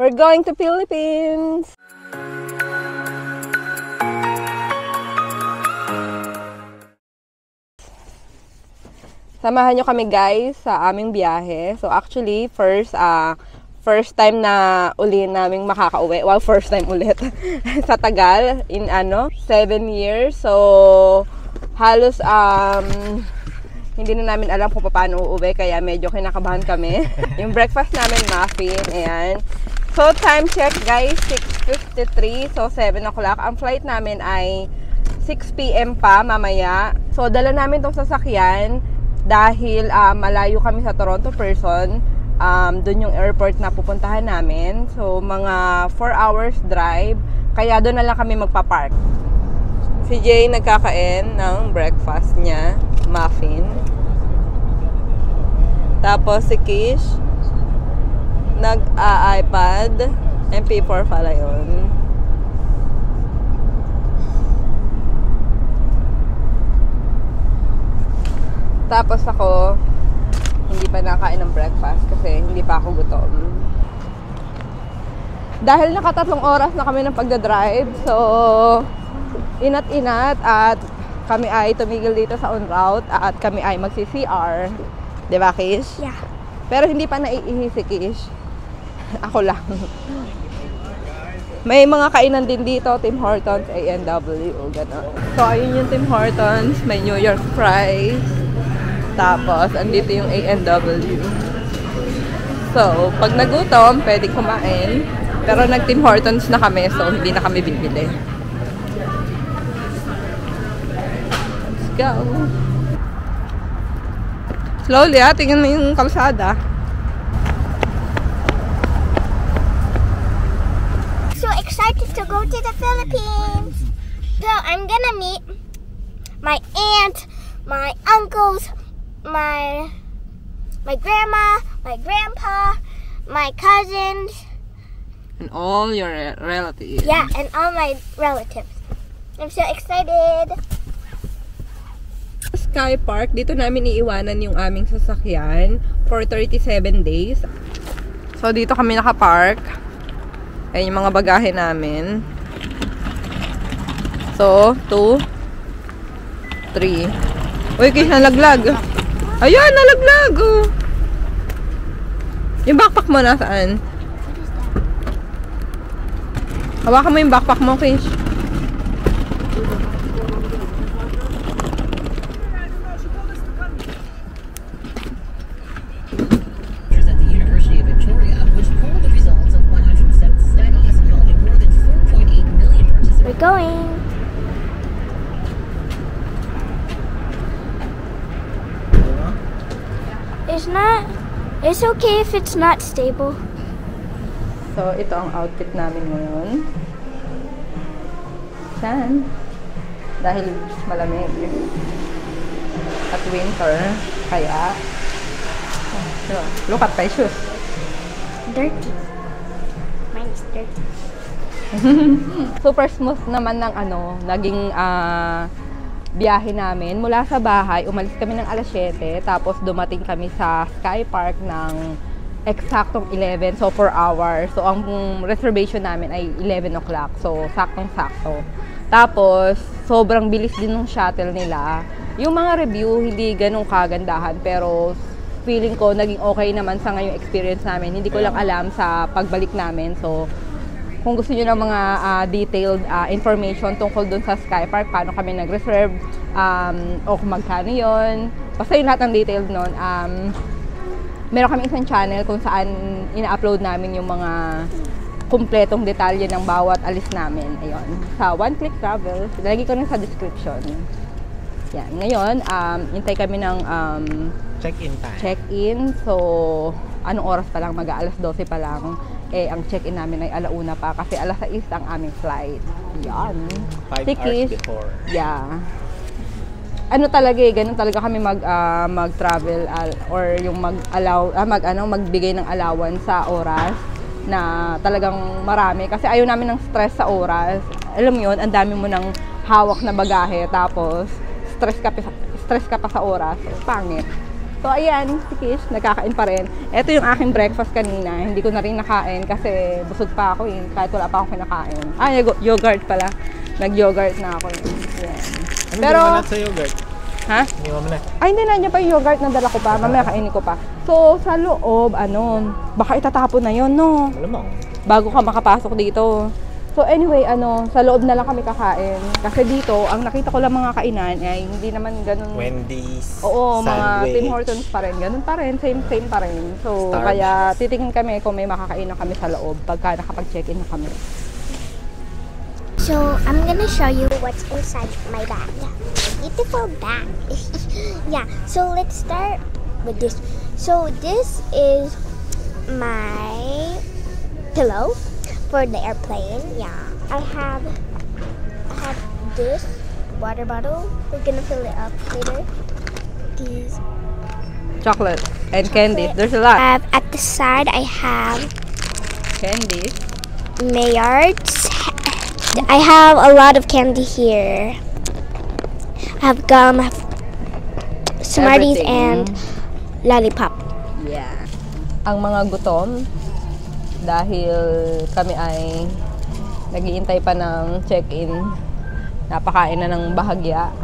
We're going to Philippines! Samahan nyo kami guys sa aming biyahe. So actually, first time na uli naming makakauwi. Well, first time ulit sa tagal in 7 years. So halos hindi na namin alam kung paano uuwi, kaya medyo kinakabahan kami. Yung breakfast namin, muffin, ayan. So time check guys, 6:53, so 7 o'clock. Ang flight namin ay 6 PM pa mamaya. So dala namin tong sasakyan dahil malayo kami sa Toronto person. Doon yung airport na pupuntahan namin. So mga 4 hours drive, kaya doon na lang kami magpa-park. Si Jay nagkakain ng breakfast niya, muffin. Tapos si Kish nag-iPad, MP4 pala yun. Tapos ako, hindi pa nakain ng breakfast kasi hindi pa ako gutom. Dahil nakatatlong oras na kami ng pagdadrive, so inat-inat at kami ay tumigil dito sa en route at kami ay magsi-CR. Diba, Kish? Yeah. Pero hindi pa naiihi si Kish. Ako lang. May mga kainan din dito, Tim Hortons, A&W, gano'n. So, ayun yung Tim Hortons, may New York fries. Tapos, andito yung A&W. So, pag nagutom, pwede kumain. Pero nag-Tim Hortons na kami, so hindi na kami bibili. Let's go! Slowly tingnan mo yung kalsada. So excited to go to the Philippines! So I'm gonna meet my aunt, my uncles, my grandma, my grandpa, my cousins, And all your relatives. yeah, and all my relatives. I'm so excited. Sky Park, dito namin iiwanan yung aming sasakyan for 37 days. So dito kami nakapark. Ayun yung mga bagahe namin. So, 2, 3. Uy, Kish, nalaglag. Ayan, nalaglag. Oh. Yung backpack mo nasaan? Hawakan mo yung backpack mo, Kish. At the University of Victoria, which polled the results of 107 studies involving more than 4.8 million participants. We're going. It's okay if it's not stable. So, ito ang outfit namin ngayon. Yan. Dahil malamig. At winter. Kaya, look at my shoes. Dirty. Mine is dirty. Super smooth naman ng naging biyahe namin. Mula sa bahay, umalis kami ng alas 7, tapos dumating kami sa Sky Park ng eksaktong 11, so 4 hours. So, ang reservation namin ay 11 o'clock. So, saktong-sakto. Tapos, sobrang bilis din ng shuttle nila. Yung mga review, hindi ganun kagandahan, pero feeling ko, naging okay naman sa ngayong experience namin. Hindi ko lang alam sa pagbalik namin. So, kung gusto nyo ng mga detailed information tungkol dun sa Sky Park, paano kami nag-reserve, o kung magkano yun, basta yung lahat ng detailed nun, meron kami isang channel kung saan ina-upload namin yung mga kumpletong detalye ng bawat alis namin. Ayun, sa One Click Travel, lagi ko rin sa description. Yan, ngayon, hintay kami ng check-in time. Check-in, so anong oras pa lang, mag-aalas 12 pa lang. Ang check-in namin ay alauna pa kasi alas 6 ang aming flight. Yan. 5 hours before. Yeah. Ganun talaga kami mag-travel or yung magbigay ng allowance sa oras na talagang marami. Kasi ayaw namin ng stress sa oras. Alam mo yun, ang dami mo ng hawak na bagahe tapos stress ka pa sa oras. Pangit. So, ayan, si Kish, nagkakain pa rin. Ito yung aking breakfast kanina. Hindi ko na rin nakain kasi busog pa ako eh. Kahit wala pa akong kinakain. Yogurt pala. Nag-yogurt na ako. Yan. Pero, hindi mo sa yogurt? ha? Hindi mo na. Ay, hindi na niya pa yung yogurt na dala ko pa. Mamaya kainin ko pa. So, sa loob, baka itatapon na yon no? Alam mo. Bago ka makapasok dito. So anyway, sa loob na lang kami kakain. Kasi dito, ang nakita ko lang mga kainan ay hindi naman ganun. Wendy's, Oo, mga sandwich. Tim Hortons pa rin. Ganun pa rin, same pa rin. So, Starbucks. kaya titingin kami kung may makakainan kami sa loob pagka nakapag-check-in na kami. So I'm gonna show you what's inside my bag. Beautiful bag. Yeah. So let's start with this. So this is my pillow for the airplane. Yeah. I have this water bottle. We're gonna fill it up later. These Chocolate and candies. There's a lot. at the side I have Candies. Maillards. I have a lot of candy here. I have gum, I have Smarties, Everything. and lollipop. Yeah. Ang mga gutom, dahil kami ay nag-iintay pa ng check-in, napakain na ng bahagya.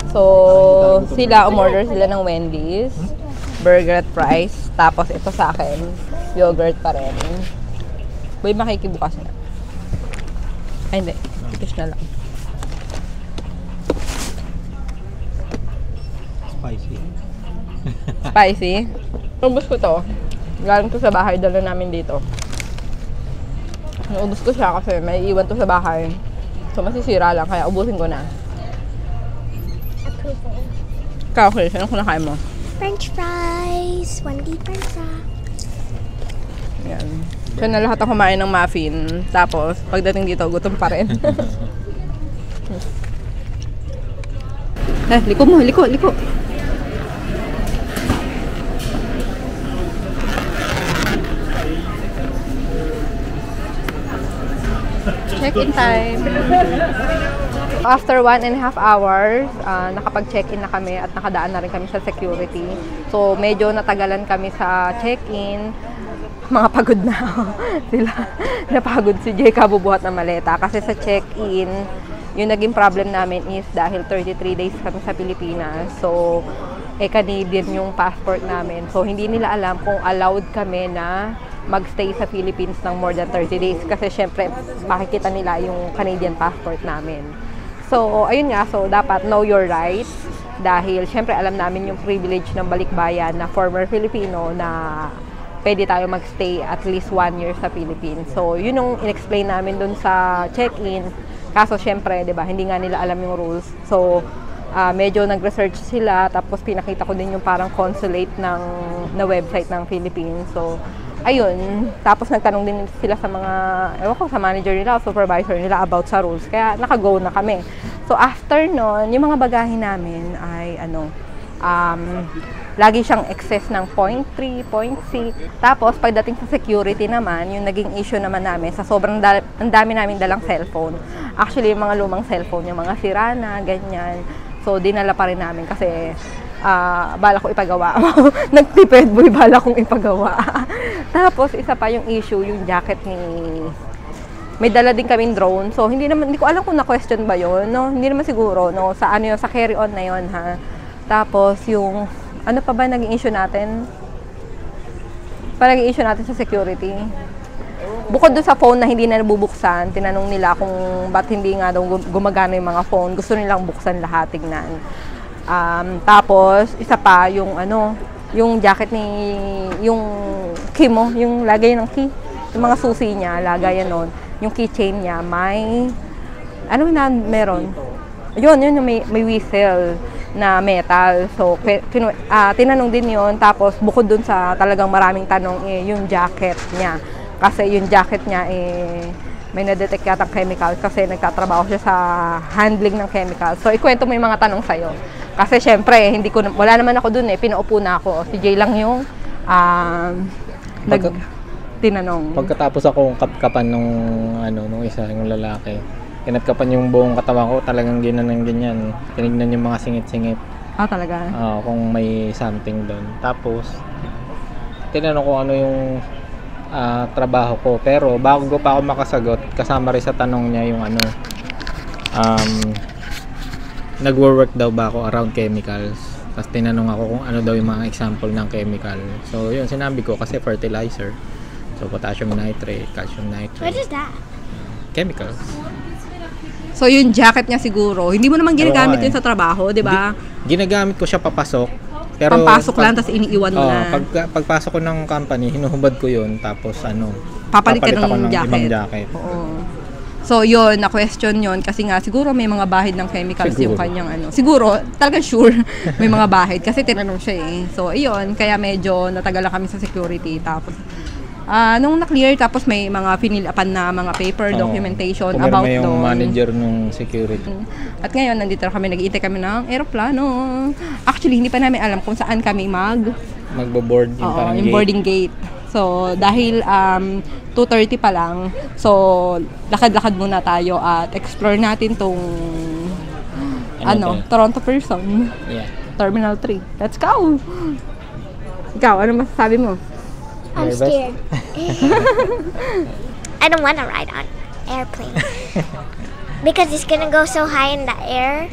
So, sila, umorder sila ng Wendy's, burger at fries, tapos ito sa akin, yogurt pa rin. Boy, makikibukas na. Ay, hindi. Kikish na lang. Spicy. Spicy. Ubus ko to. Galing to sa bahay, dala namin dito. Ubus ko siya kasi may iwan to sa bahay. So, masisira lang, kaya ubusin ko na. Approval. Ikaw, Chris, anong kinakain mo? French fries. 1D French fries. Yan. So, na lahat ako kumain ng muffin. Tapos, pagdating dito, gutom pa rin. Liko mo, liko. Check-in time. After 1.5 hours, nakapag-check-in na kami at nakadaan na rin kami sa security. So, medyo natagalan kami sa check-in. Mga pagod na sila. Napagod si Jay kabubuhat ng maleta. Kasi sa check-in, yung naging problem namin is dahil 33 days kami sa Pilipinas. So, Canadian yung passport namin. So, hindi nila alam kung allowed kami na magstay sa Philippines ng more than 30 days. Kasi syempre, makikita nila yung Canadian passport namin. So, ayun nga. So, dapat know your rights. Dahil syempre, alam namin yung privilege ng balikbayan na former Filipino na pwede tayo magstay at least 1 year sa Philippines. So, yun yung in-explain namin dun sa check-in. Kaso, syempre, di ba, hindi nga nila alam yung rules. So, medyo nag-research sila, tapos pinakita ko din yung parang consulate na website ng Philippines. So, ayun. Tapos, nagtanong din sila sa mga, ewan ko, sa manager nila o supervisor nila about sa rules. Kaya, naka-go na kami. So, after nun, yung mga bagahe namin ay, lagi siyang excess ng 0.3, 0.6. Tapos, pagdating sa security naman, yung naging issue naman namin, sa sobrang ang dami namin dalang cellphone. Actually, yung mga lumang cellphone, yung mga sira na, ganyan. So, dinala pa rin namin kasi bala ko ipagawa. Nagtipid, boy, bala kong ipagawa. Tapos, isa pa yung issue, yung jacket ni... May dala din kaming drone. So, hindi ko alam kung na-question ba yun, no? Hindi naman siguro, no? Sa ano yun, sa carry-on na yun, ha? Tapos, yung... Ano pa ba naging issue natin? Naging issue natin sa security. Bukod doon sa phone na hindi na nabubuksan, tinanong nila kung ba't hindi nga daw gumagana yung mga phone. Gusto nilang buksan lahat, tignan. Tapos, isa pa, yung yung jacket ni, yung key mo, yung lagay ng key. Yung mga susi niya, lagayan nun. Yung keychain niya, may, meron? Yun, may whistle na metal. So, tinanong din yun. Tapos, bukod dun sa talagang maraming tanong, yung jacket niya. Kasi yung jacket niya, may na-detect yatang chemicals kasi nagtatrabaho siya sa handling ng chemicals. So, ikwento mo yung mga tanong sa'yo. Kasi, syempre, wala naman ako dun pinaupo na ako. Si Jay lang yung tinanong. Pagkatapos akong kapkapan nung isa, yung lalaki, kinatkapan yung buong katawan ko, talagang ganyan. Tinignan yung mga singit-singit. Ah, talaga? Kung may something doon. Tapos, tinanong ko ano yung trabaho ko. Pero bago pa ako makasagot, kasama rin sa tanong niya yung ano, nagwo-work daw ba ako around chemicals. Tapos tinanong ako kung ano daw yung mga example ng chemical. So yun, sinabi ko kasi fertilizer. So potassium nitrate, calcium What nitrate, is that? chemicals. So yung jacket niya siguro, hindi mo naman ginagamit Oo, eh. yun sa trabaho, di ba? Ginagamit ko siya papasok. Pero Pampasok lang, tapos iniiwan mo na. Pagpasok ko ng company, hinuhubad ko yun. Tapos ano, Papalit ka ako ng jacket. ibang jacket. Oo. So, yun, na-question yun. Kasi nga, siguro may mga bahid ng chemicals yung Siguro. kanyang ano. Siguro, talagang sure, may mga bahid. Kasi tinanong siya eh. So, yun, kaya medyo natagalan kami sa security. Tapos, nung na-clear, tapos may mga pinilapan na mga paper documentation about Pumirma yung doon. manager nung security. At ngayon, nandito na kami, nag-iintay kami ng aeroplano. Actually, hindi pa namin alam kung saan kami Magbo-board yung Oo, parang yung gate. boarding gate. So, dahil 2:30 pa lang, so lakad-lakad muna tayo at explore natin tong Ano to? Toronto Pearson, Yeah. Terminal 3. Let's go! Ikaw, ano masasabi mo? I'm Nervous? scared. I don't want to ride on airplane because it's gonna go so high in the air,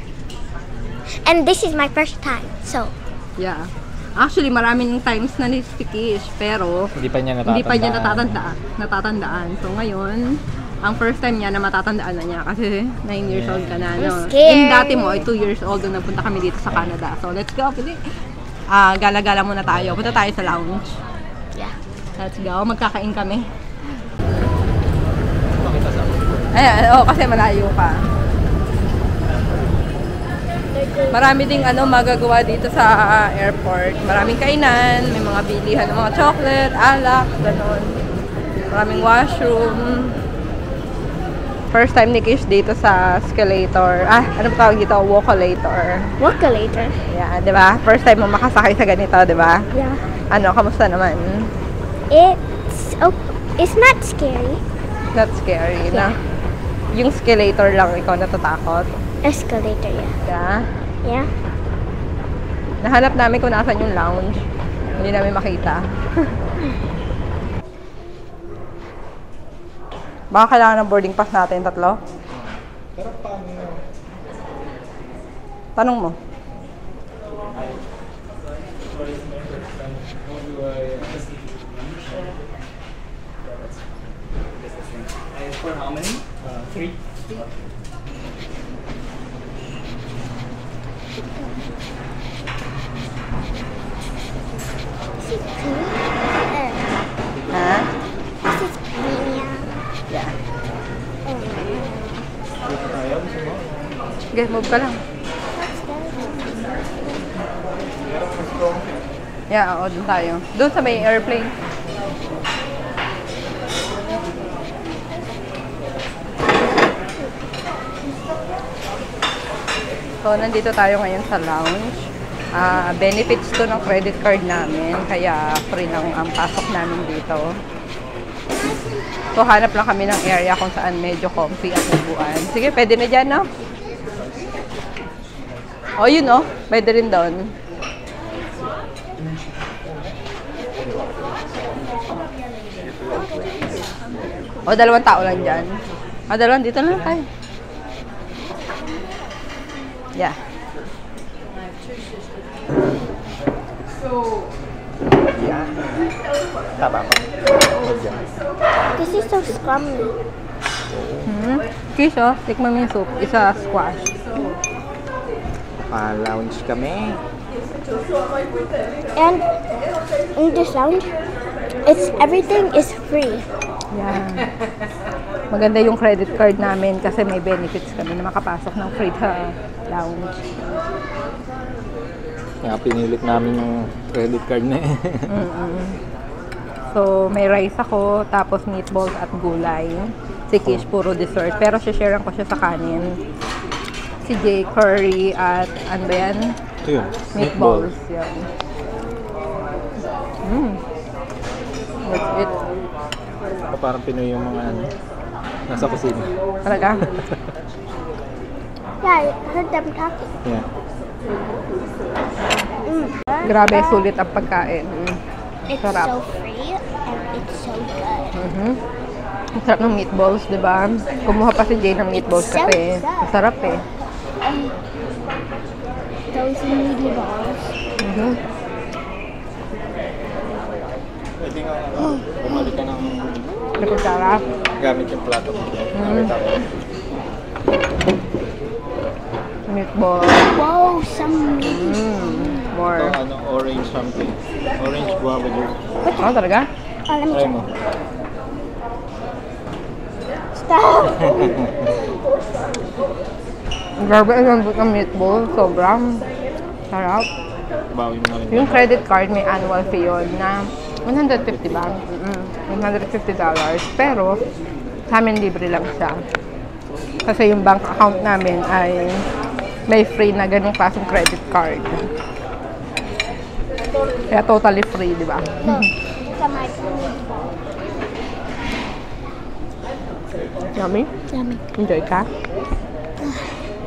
and this is my first time. So Yeah. Actually, maraming times na ni si Kish, pero Hindi pa niya hindi pa niya natatandaan. natatandaan. So, ngayon, ang first time niya na matatandaan na niya kasi 9 years old ka na. No? scared. Yung dati mo ay 2 years old nung nagpunta kami dito sa Canada. So, let's go. Pwede. Gala-gala muna tayo. Punta tayo sa lounge. yeah. Let's go. Magkakain kami. Ayan, kasi malayo pa. Marami ding magagawa dito sa airport. Maraming kainan, may mga bilihan ng mga chocolate, alak, gano'n. Maraming washroom. First time ni Kish dito sa escalator. Ano pa tawag dito? Walkalator. Walk later. Yeah, di ba? First time mo makasakay sa ganito, di ba? Yeah. Kamusta naman? It's not scary. Not scary, na? Yung escalator lang ikaw natatakot. Escalator, yeah. Yeah. Yeah. Nahanap namin kung nasan yung lounge. Hindi namin makita. Baka kailangan ng boarding pass natin, tatlo? Pero paano? Tanong mo. For how many? 3. Ha? This is premium. Yeah. Sige, move ka lang. Yeah, oo, dun tayo. Doon sa may airplane. So, nandito tayo ngayon sa lounge. Benefits to ng credit card namin, kaya free lang ang pasok namin dito. So, hanap lang kami ng area kung saan medyo comfy ang upuan. Sige, pwede na dyan, no? O, yun, no? Pwede rin doon. O, 2 tao lang dyan. 2, dito lang tayo. Yeah. Tama pa. This is so scummy. Kish, tikman mo yung soup. Isa squash. Pa-lounge kami. And in this lounge, everything is free. Yeah. Maganda yung credit card namin kasi may benefits kami na makapasok ng free sa lounge. Kaya pinilit namin yung credit card na eh. So, may rice ako, tapos meatballs at gulay. Si Kish, puro dessert. Pero share ko siya sa kanin. Si Jay, curry at ano ba yan? Ito yun. Meatballs. Yan. That's it. Parang Pinoy yung mga nasa kusina. Talaga? Yeah, I heard them talking. Yeah. Grabe, sulit ang pagkain. It's Sarap. so free and it's so good. Ang sarap ng meatballs, di ba? Kumuha pa si Jay ng meatballs It's so kasi sarap. masarap eh. Those meaty balls. Pwede nga, bumalik ka ng May kutsara. gamit yung plato. Meatball. Whoa, some meaty. Ito, More. orange something. Orange guava juice. Oh, talaga? Oh, let me Try try. mo. Stop. Grabe, ang lambot ng meatball. Sobrang sarap. Bawi mo na rin. Yung credit card, may annual fee yun na $150 ba? $150. Pero, sa amin libre lang siya. Kasi yung bank account namin ay may free na ganung klaseng credit card. Kaya totally free, di ba? Look, look at my meatball. Yummy? Yummy. Enjoy ka?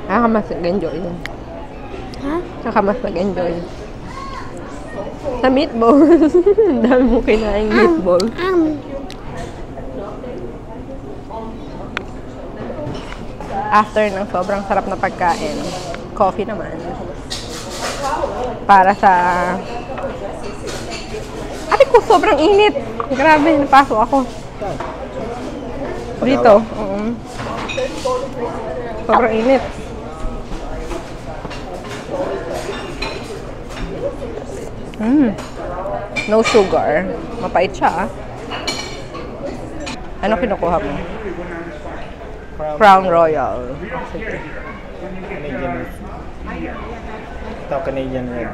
Saka mas nag-enjoy. Huh? Saka mas nag-enjoy. Sa meatball. Ang dami mo kinaing meatball. After ng sobrang sarap na pagkain, coffee naman. Para sa... Ate ko, sobrang init. Grabe, napasok ako. Dito. Sobrang init. No sugar. Mapait siya, ah. Ano kinukuha mo? Crown Royal. Sige. Canadian Red. Ito, Canadian Red.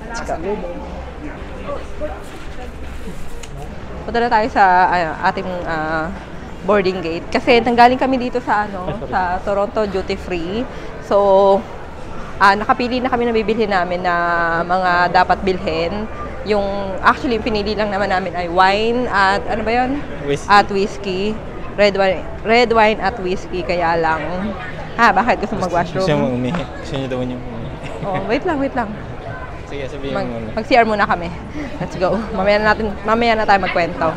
Let's go. Punta na tayo sa ating boarding gate. Kasi nanggaling kami dito sa sa Toronto Duty Free. So, nakapili na kami na bibili namin na mga dapat bilhin. Yung actually pinili lang naman namin ay wine at ano ba 'yon? Whiskey. At whiskey. Red wine at whiskey, kaya lang. Bakit gusto mag-washroom? Gusto mo umihi. Gusto niyo daw niyang umihi. Oh, wait lang. Sige, sabihin mo muna. Mag-CR muna kami. Let's go. Mamaya na tayo magkwento.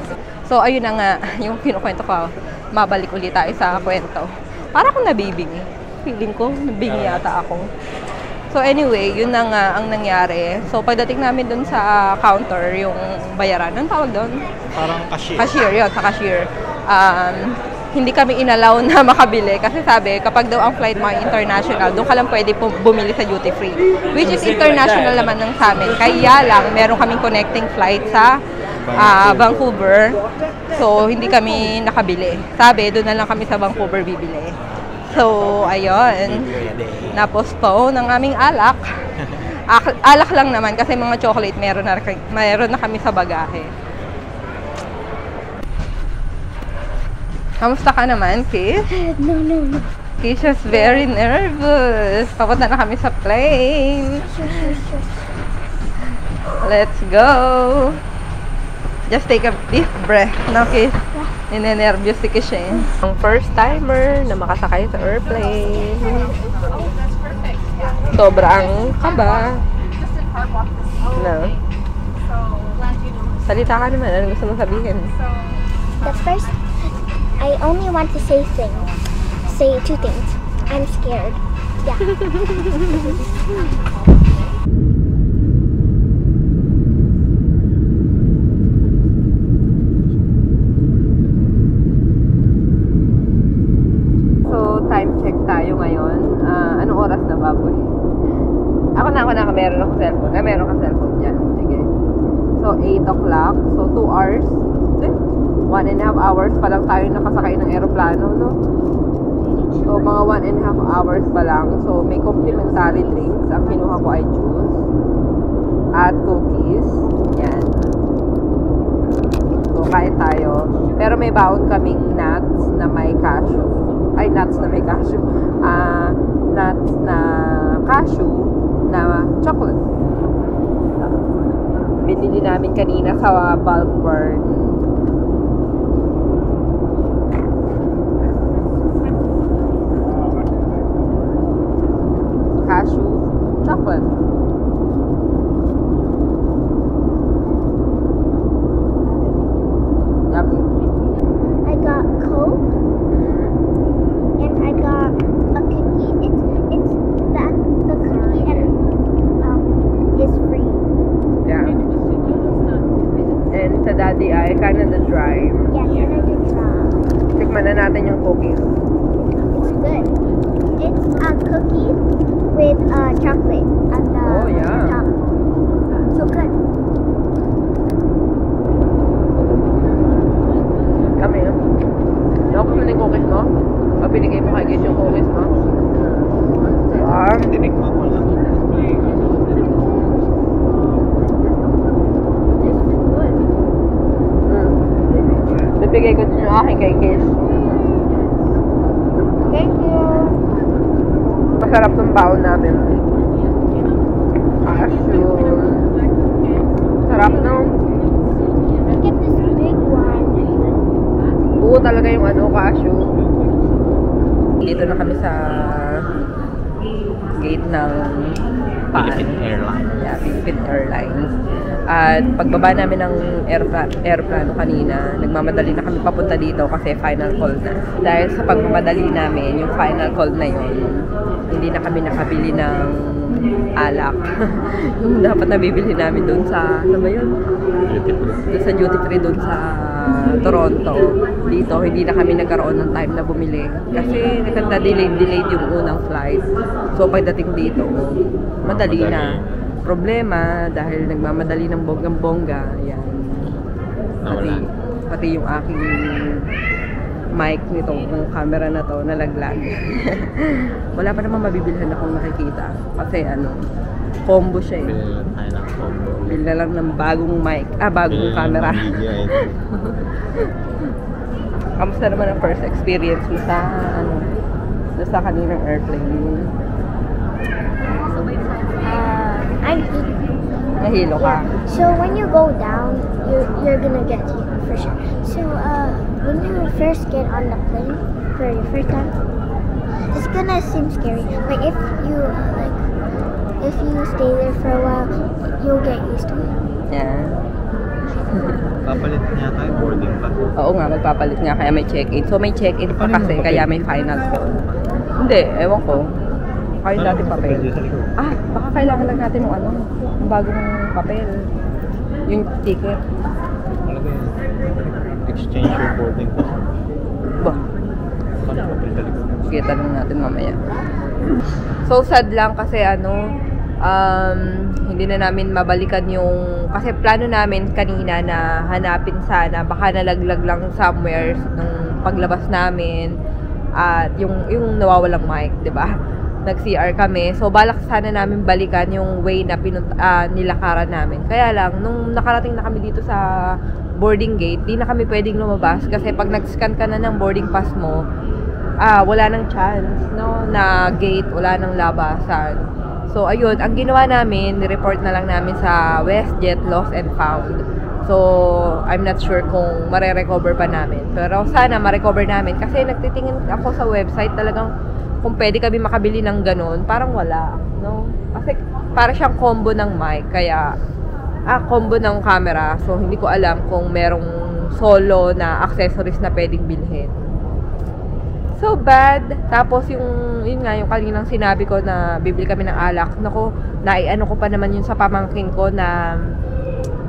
So, ayun na nga, yung kinukwento ko, mabalik ulit tayo sa kwento. Para akong nabibingi. Feeling ko, nabingi yata ako. So, anyway, yun na nga ang nangyari. So, pagdating namin dun sa counter, yung bayaran, anong tawag doon? Parang cashier. Cashier, yun, sa cashier. Hindi kami inalaw na makabili kasi sabi, kapag daw ang flight mo ay international, doon ka lang pwede bumili sa duty free. Which is international naman ng sa amin. Kaya lang, meron kaming connecting flight sa Vancouver. So, hindi kami nakabili. Sabi, doon na lang kami sa Vancouver bibili. So, ayun. Na-postpone ang aming alak. Alak lang naman kasi mga chocolate meron na kami sa bagahe. Kamusta ka naman, Kish? No. Kish is very nervous. Papunta na kami sa plane. Sure. Let's go. Just take a deep breath, no, Kish? Ninenervyos si Kish eh. Ang first timer na makasakay sa airplane. Sobrang kaba. No. Salita ka naman. Ano gusto mong sabihin? The first, I only want to say two things. I'm scared. Yeah. So, time check tayo ngayon. Anong oras na, baboy? Ako na, meron akong cellphone. Meron kang cellphone dyan. Sige. So, 8 o'clock. So, 2 hours. 1.5 hours pa lang tayo nakasakay ng aeroplano, no? So, mga 1.5 hours pa lang. So, may complimentary drinks. Ang kinuha ko ay juice. At cookies. Yan. So, kain tayo. Pero may baon kaming nuts na may cashew. Ay, nuts na may cashew. Nuts na cashew na chocolate. Binili namin kanina sa bulk burn. Cashew Tikman na natin yung cookies. It's good. It's a cookie with chocolate at the top. So good. Kami. Nakuha mo na yung cookies mo? Pag binigay mo kay Gish yung cookies mo? Tinikman ko lang. Bibigay ko din yung aking kay Gish. Thank you. Masarap ng baon namin. Cashew. Sarap no? Look at this big one. Buo talaga yung cashew. Dito na kami sa gate ng Philippine Airlines. Yeah, Philippine Airlines. At pagbaba namin ng airplano kanina, nagmamadali na kami papunta dito kasi final call na. Dahil sa pagmamadali namin, yung final call na yun, hindi na kami nakabili ng alak. Yung dapat nabibili namin doon sa, ano ba yun? Doon sa duty free doon sa Toronto. Dito, hindi na kami nagkaroon ng time na bumili. Kasi delayed yung unang flight. So, pagdating dito, madali na. Problema, dahil nagmamadali ng bonggang-bongga, yan. Pati yung aking mic nitong camera na to, nalaglag. Wala pa naman mabibilhan akong nakikita. Kasi combo siya eh. Bil na lang ng bagong mic, bagong camera. Kamusta naman ang first experience mo sa sa kaninang airplane? I'm eating. Nahilo ka? So when you go down, you're gonna get hit for sure. So when you first get on the plane for your first time, it's gonna seem scary. But if you stay there for a while, you'll get used to it. Yeah. Papalit niya tayo boarding pass. Oo nga, magpapalit nga kaya may check-in. So may check-in pa kasi kaya may final call. Hindi, ewan ko. Kaya dati papel. Baka kailangan lang natin yung yung bagong papel. Yung ticket. Exchange your boarding pass. Ba? Sige, tanong natin mamaya. So sad lang kasi hindi na namin mabalikan yung, kasi plano namin kanina na hanapin sana, baka nalaglag lang somewhere nung paglabas namin at yung nawawalang mic, 'di ba? Nag-CR kami. So balak sana namin balikan yung way na nilakaran namin. Kaya lang nung nakarating na kami dito sa boarding gate, di na kami pwedeng lumabas kasi pag nag-scan ka na ng boarding pass mo, wala nang chance, no, na gate, wala nang labasan. So, ayun, ang ginawa namin, ni-report na lang namin sa WestJet Lost and Found. So, I'm not sure kung mare-recover pa namin. Pero sana ma-recover namin. Kasi nagtitingin ako sa website talagang kung pwede kami makabili ng ganun, parang wala, no? Kasi para siyang combo ng mic, kaya combo ng camera. So, hindi ko alam kung merong solo na accessories na pwedeng bilhin. So bad. Tapos yun nga, yung kaninang sinabi ko na bibili kami ng alak. Nako, naiano ko pa naman yun sa pamangkin ko na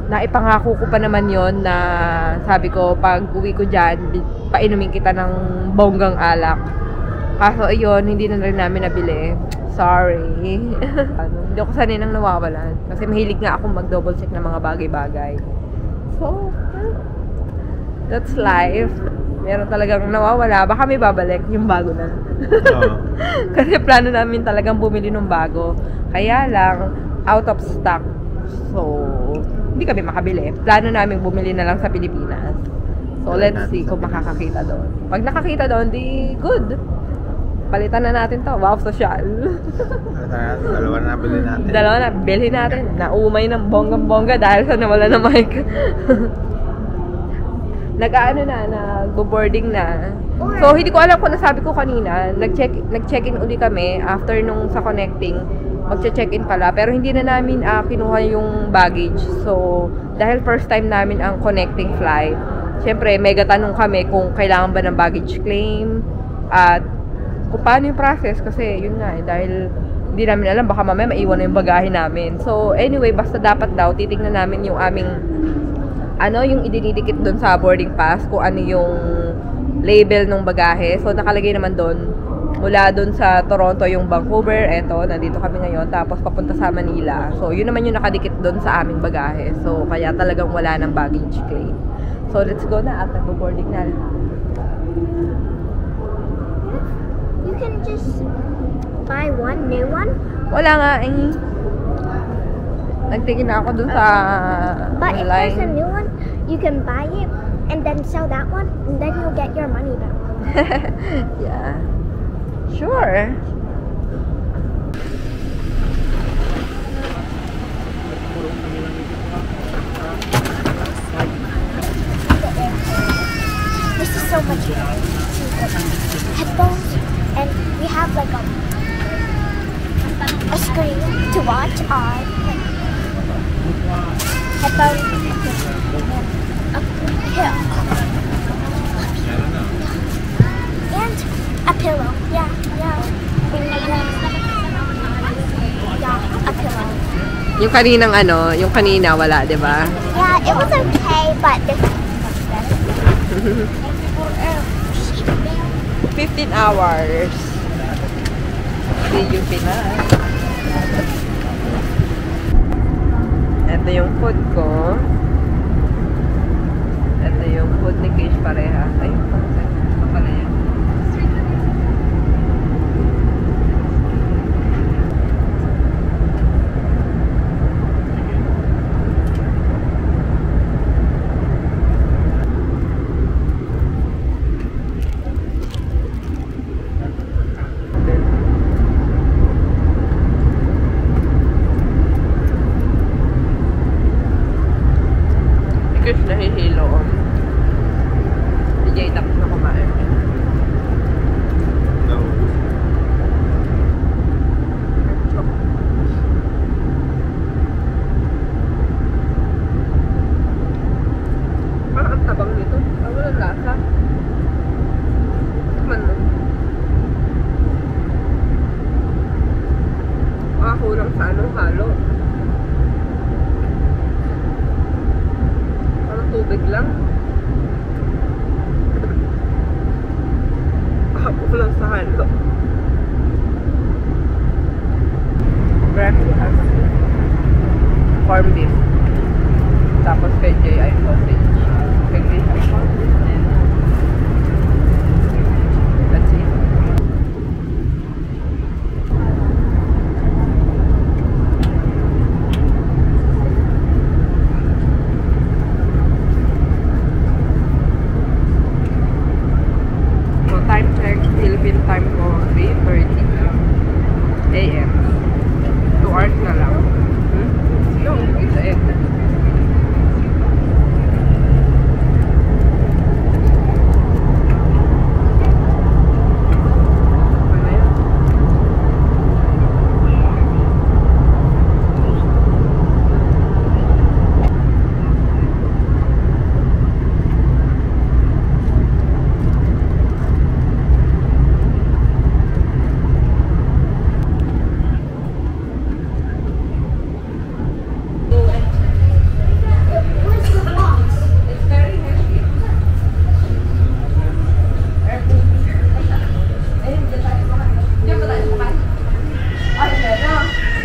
naipangako ko pa naman yun na sabi ko, pag uwi ko dyan, painumin kita ng bonggang alak. Kaso ayun, hindi na rin namin nabili. Sorry. Hindi ako sanay nang nawawalan. Kasi mahilig nga akong mag-double check ng mga bagay-bagay. So, that's life. Meron talagang nawawala. Baka may babalik yung bago na. Kasi plano namin talagang bumili ng bago. Kaya lang, out of stock. So, hindi kami makabili. Plano namin bumili na lang sa Pilipinas. So, let's see kung makakakita doon. Pag nakakita doon, di good. Palitan na natin to. Wow, social. Dalawa na bilhin natin. Dalawa na, bilhin natin. Naumay ng bonggang-bongga dahil sa nawala na mic. Nag-boarding na. So, hindi ko alam kung nasabi ko kanina, nag-check-in uli kami after nung sa connecting, magche-check-in pala, pero hindi na namin kinuha yung baggage. So, dahil first time namin ang connecting flight, syempre, mega tanong kami kung kailangan ba ng baggage claim, at kung paano yung process, kasi yun nga, dahil hindi namin alam, baka mamaya maiwan na yung bagahe namin. So, anyway, basta dapat daw, titignan namin yung aming yung idinidikit doon sa boarding pass, kung ano yung label ng bagahe. So, nakalagay naman doon, mula doon sa Toronto yung Vancouver. Eto, nandito kami ngayon. Tapos, papunta sa Manila. So, yun naman yung nakadikit doon sa aming bagahe. So, kaya talagang wala ng baggage claim. So, let's go na at nag-boarding na. You can just buy one new one. Wala nga eh. Nagtingin na ako dun sa But if there's a online. new one, you can buy it and then sell that one, and then you'll get your money back. Yeah. Sure. This is so much cheaper. Headphones, and we have like a screen to watch on. Headphones, a pill, and a pillow. Yeah. Yeah, a pillow. Yung kaninang ano, yung kanina wala, di ba? Yeah, it was okay, but this is better. 15 hours. Hindi yung Pinas. Ito yung food ko. Ito yung food ni Kish pareha. Ayun, ito pala yan. Kish nahihilo. DJ tapos na kumain. Parang ang tabang nito. Ang walang lasa. Man. Kulang sa anong halo. Parang tubig lang. Kulang sa halo. Breakfast. Corn beef. Tapos kay Jay ay sausage. Kay Jay ay sausage. That's it. So time check, Philippine time ko 3:30 AM. 2 hours na lang. Yung isa eh.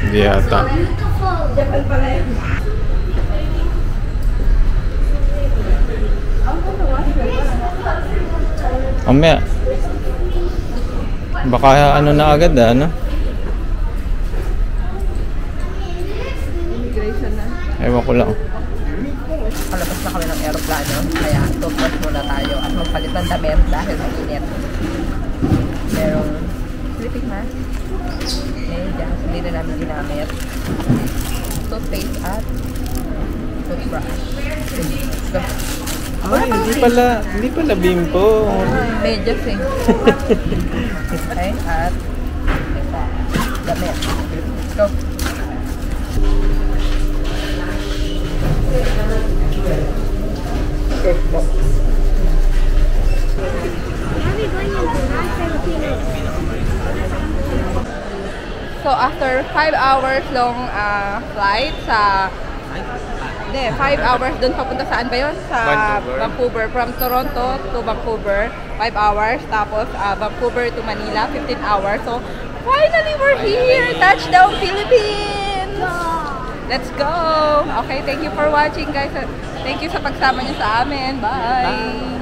Hindi yata. Mamaya. Baka ano na agad ano? Immigration na. Ewan ko lang. Palabas na kami ng aeroplano, kaya toothbrush muna tayo at magpalit ng damit dahil mainit. Merong sleeping mask, medyas, hindi na namin ginamit, toothpaste at toothbrush. So, Ay, hindi pala bimpo. medyas eh. Okay, at damit. Go. So after 5 hours long flight sa Hindi, 5 hours doon papunta saan ba yun? Sa Vancouver. From Toronto to Vancouver, 5 hours. Tapos Vancouver to Manila, 15 hours. So, finally, we're here! Touchdown, Philippines! Let's go! Okay, thank you for watching, guys. Thank you sa pagsama niyo sa amin. Bye!